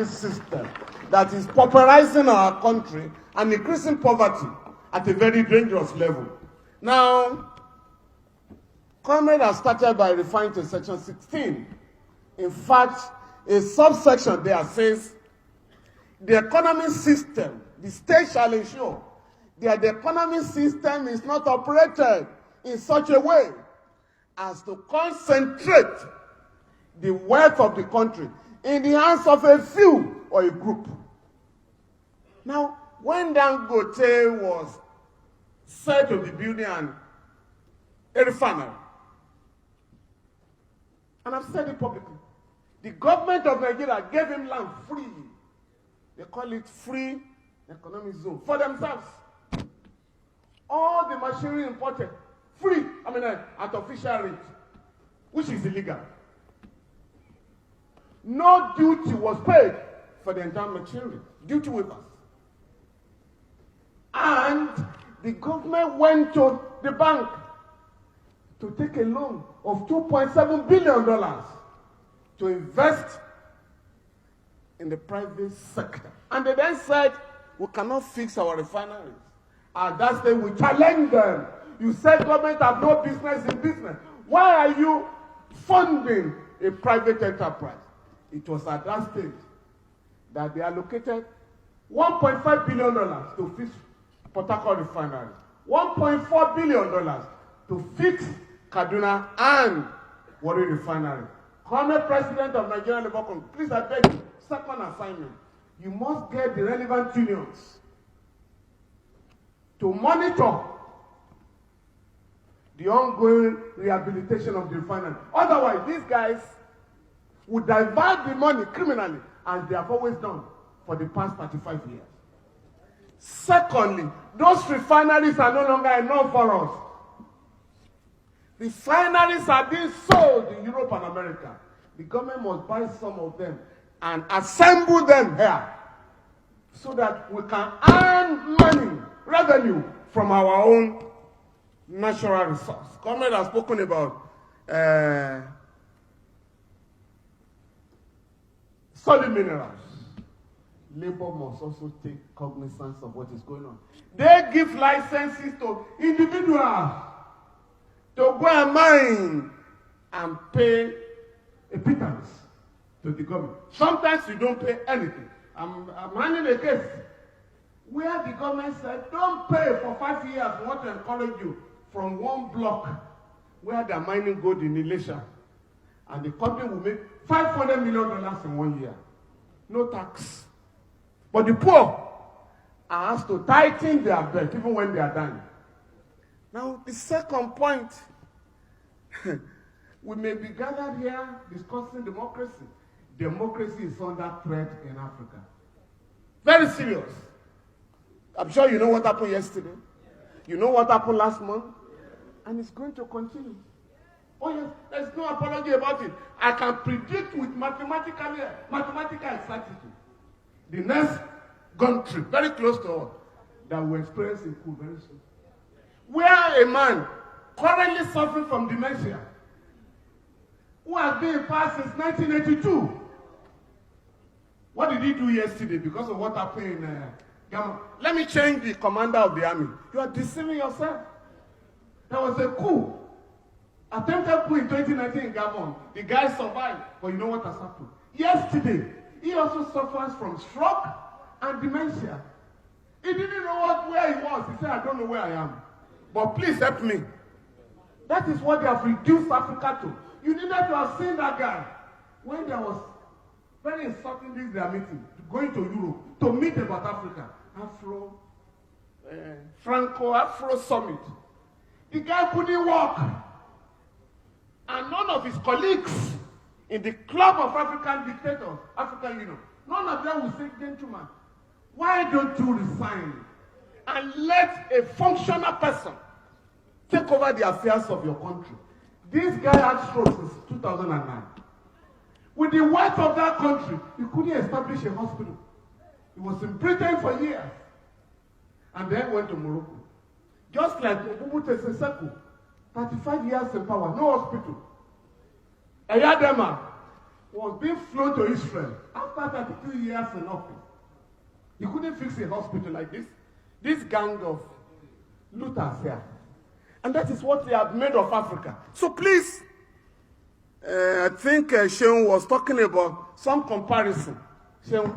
system that is pauperizing our country and increasing poverty at a very dangerous level. Now, Comrade has started by referring to Section 16. In fact, a subsection there says, the economic system, the state shall ensure that the economic system is not operated in such a way as to concentrate the wealth of the country in the hands of a few or a group. Now, when Dangote was said to be building a refinery, and I've said it publicly, the government of Nigeria gave him land free. They call it free economic zone for themselves. All the machinery imported, free, at official rate, which is illegal. No duty was paid for the entire machinery, duty waivers. And the government went to the bank to take a loan of $2.7 billion to invest in the private sector. And they then said, we cannot fix our refineries. And that's why we challenge them. You said government have no business in business. Why are you funding a private enterprise? It was at that stage that they allocated $1.5 billion to fix Port Harcourt refinery, $1.4 billion to fix Kaduna and Warri refinery. Current President of Nigerian Labour Congress, please, I beg you, second assignment, you must get the relevant unions to monitor the ongoing rehabilitation of the refinery. Otherwise, these guys would divert the money criminally, as they have always done for the past 35 years. Secondly, those refineries are no longer enough for us. Refineries are being sold in Europe and America. The government must buy some of them and assemble them here so that we can earn money, revenue from our own natural resource. Comrade has spoken about solid minerals. Labor must also take cognizance of what is going on. They give licenses to individuals to go and mine and pay a pittance to the government. Sometimes you don't pay anything. I'm handling a case where the government said, don't pay for 5 years. We want to encourage you from one block where they're mining gold in Elisha. And the company will make $500 million in 1 year. No tax. But the poor are asked to tighten their belt even when they are dying. Now, the second point, we may be gathered here discussing democracy. Democracy is under threat in Africa. Very serious. I'm sure you know what happened yesterday. You know what happened last month. And it's going to continue. Oh yes, there's no apology about it. I can predict with mathematical exactitude the next country, very close to us, that will experience a coup very soon. Where a man currently suffering from dementia, who has been in power since 1982, what did he do yesterday because of what happened in Ghana? Let me change the commander of the army. You are deceiving yourself. There was a coup. Attempted coup in 2019 in Gabon. The guy survived, but you know what has happened? Yesterday, he also suffers from stroke and dementia. He didn't know where he was. He said, I don't know where I am. But please help me. That is what they have reduced Africa to. You needed to have seen that guy when there was very insulting this their meeting, going to Europe to meet about Africa. Franco-Afro summit. The guy couldn't walk. And none of his colleagues in the Club of African Dictators, African Union, none of them will say, gentlemen, why don't you resign and let a functional person take over the affairs of your country? This guy had stroke since 2009. With the wealth of that country, he couldn't establish a hospital. He was in Britain for years. And then went to Morocco. Just like Mobutu Sese Seko, 35 years in power, no hospital. Eyadema, was being flown to Israel after 32 years in office. He couldn't fix a hospital like this. This gang of looters here. And that is what they have made of Africa. So please, I think Seun was talking about some comparison. Seun,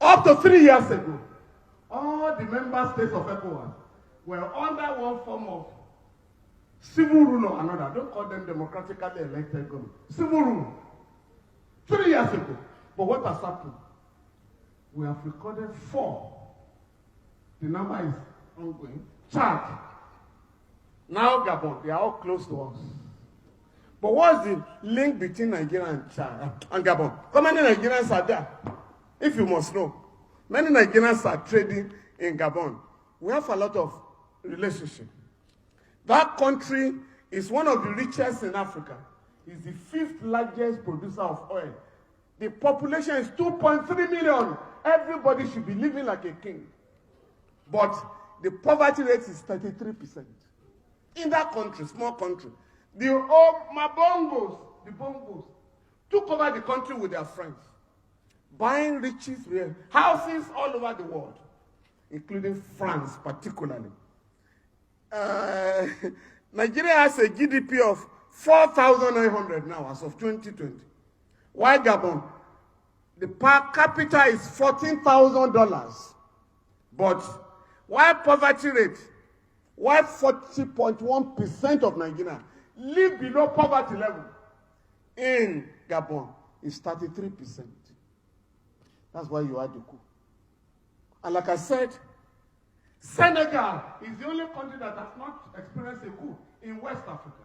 up to 3 years ago, all the member states of ECOWAS were under one form of civil rule or another. Don't call them democratically elected government. Civil rule. 3 years ago. But what has happened? We have recorded 4. The number is ongoing. Chad. Now Gabon. They are all close to us. But what's the link between Nigeria and Chad and Gabon? How many Nigerians are there? If you must know. Many Nigerians are trading in Gabon. We have a lot of relationship. That country is one of the richest in Africa. It's the 5th largest producer of oil. The population is 2.3 million. Everybody should be living like a king. But the poverty rate is 33%. In that country, small country, the Bongos took over the country with their friends, buying riches, houses all over the world, including France particularly. Nigeria has a GDP of 4,900 now as of 2020. While Gabon, the per capita is $14,000. But while poverty rate, while 40.1% of Nigeria live below poverty level, in Gabon is 33%. That's why you had the coup. And like I said, Senegal is the only country that has not experienced a coup in West Africa.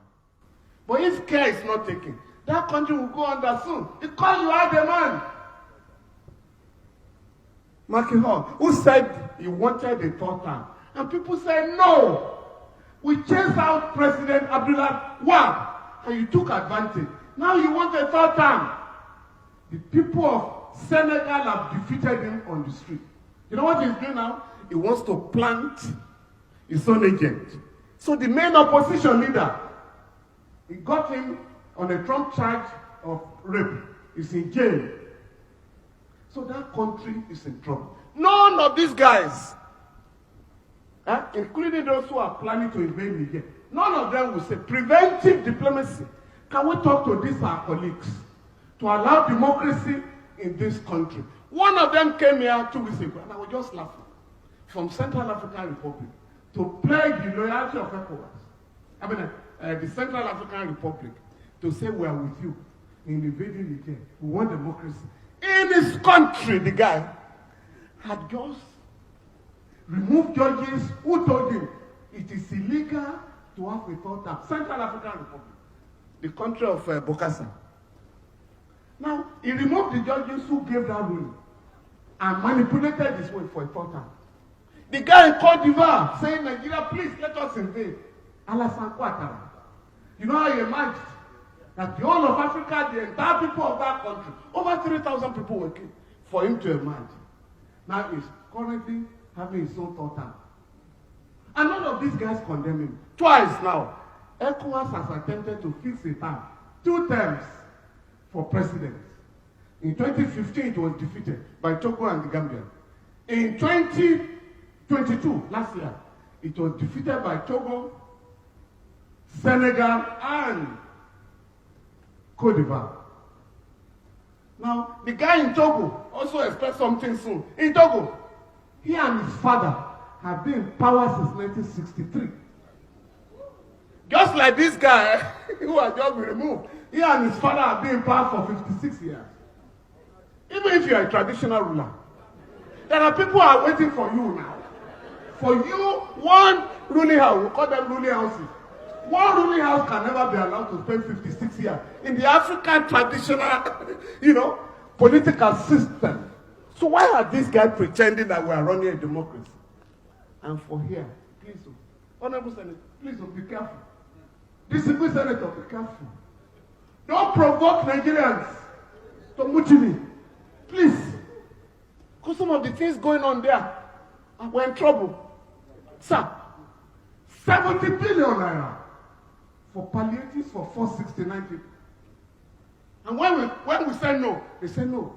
But if care is not taken, that country will go under soon because you are the man. Macky Sall, who said he wanted a 3rd term. And people said, no. We chased out President Abdullah Wahab, and you took advantage. Now you want a 3rd term. The people of Senegal have defeated him on the street. You know what he's doing now? He wants to plant his own agent. So the main opposition leader, he got him on a Trump charge of rape. He's in jail. So that country is in trouble. None of these guys, including those who are planning to invade Niger, none of them will say preventive diplomacy. Can we talk to these our colleagues to allow democracy in this country? One of them came here 2 weeks ago, and I was just laughing, from Central African Republic, to pledge the loyalty of ECOWAS. The Central African Republic, to say we are with you in invading Niger. We want democracy. In his country, the guy had just removed judges who told him it is illegal to have a 3rd term. Central African Republic, the country of Bokassa. Now, he removed the judges who gave that ruling and manipulated his way for a 3rd term. The guy in Côte d'Ivoire saying, Nigeria, please let us invade. Alassane Ouattara. You know how he emerged? That the whole of Africa, the entire people of that country, over 3,000 people were killed for him to emerge. Now he's currently having his own 3rd term. And none of these guys condemn him. Twice now, ECOWAS has attempted to fix a term, 2 terms for president. In 2015, it was defeated by Togo and the Gambia. In 2022, last year, it was defeated by Togo, Senegal, and Côte d'Ivoire. Now, the guy in Togo also expects something soon. In Togo, he and his father have been in power since 1963. Just like this guy who has just been removed, he and his father have been in power for 56 years. Even if you are a traditional ruler, there are people who are waiting for you now. For you, one ruling house, we call them ruling houses. One ruling house can never be allowed to spend 56 years in the African traditional, political system. So why are these guys pretending that we are running a democracy? And for here, please, Honorable Senator, please be careful. Disciplined Senator, be careful. Don't provoke Nigerians to mutiny. Please. Because some of the things going on there, we're in trouble. Sir, 70 billion naira for palliatives for 469 people. And when we say no, they say no.